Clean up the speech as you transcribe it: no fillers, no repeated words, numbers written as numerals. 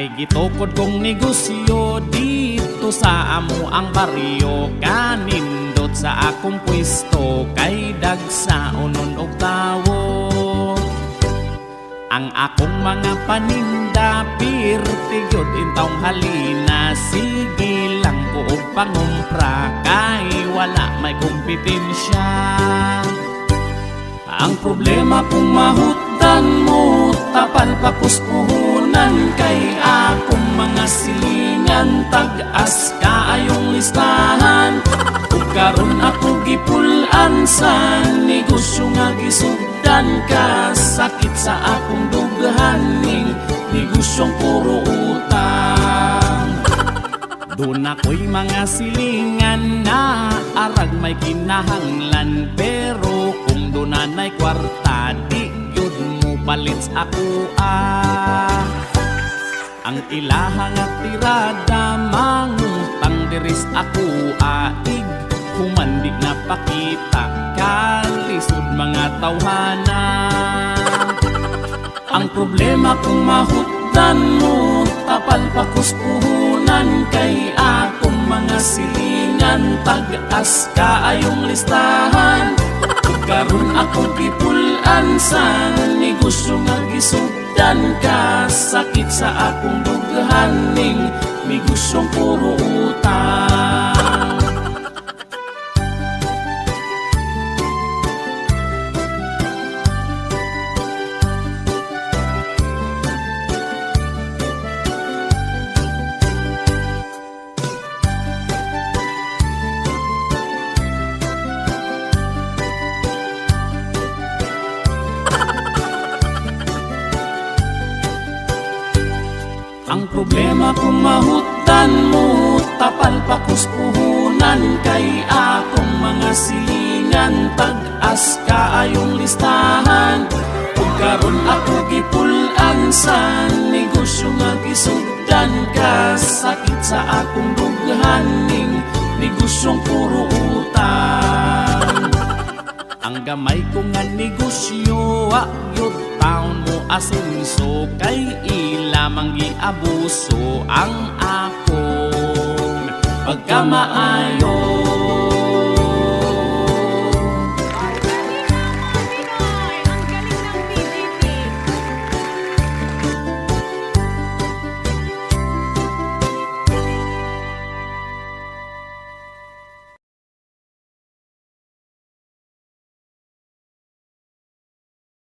May gitukod kong negosyo dito sa amo ang baryo. Kanindot sa akong pwesto kay dagsa unon og tawo. Ang akong mga paninda pirtigyod intawng halina. Sige lang ko og pangumpra kay wala may kompetensya. Ang problema kung mahutdan mo tapal pakuspuhunan kay akong mga silingan tag-as kaayong listahan. Ug karon ako gipulan sa negosyo nga gisugdan ka. Sakit sa akong dughaning negosyong puro utang. Doon ako'y mga silingan na arag may kinahanglan. Pero kung doon ay kwarta di yun mo palit ako Ang ilahang at tirada mangutang diris ako aig. Humandig na pakita kalisod mga tawhanan. Ang problema kung mahutdan mo tapal pakuspuhunan kay akong mga silingan tag-as kaayong listahan. Ug karon ako gipulan sa negosyo nga gisugdan ka. Sakit sa akong dughaning negosyong puro utang. Ang problema kung mahutdan mo tapal pakuspuhunan kay akong mga silingan tag-as kaayong listahan. Ug karon ako gipulan sa negosyo nga gisugdan ka. Sakit sa akong dughaning negosyong puro utang. Ang gamay ko nga negosyo ayot taon mo asenso kay ilamang giabuso ang akong pagkamaayo.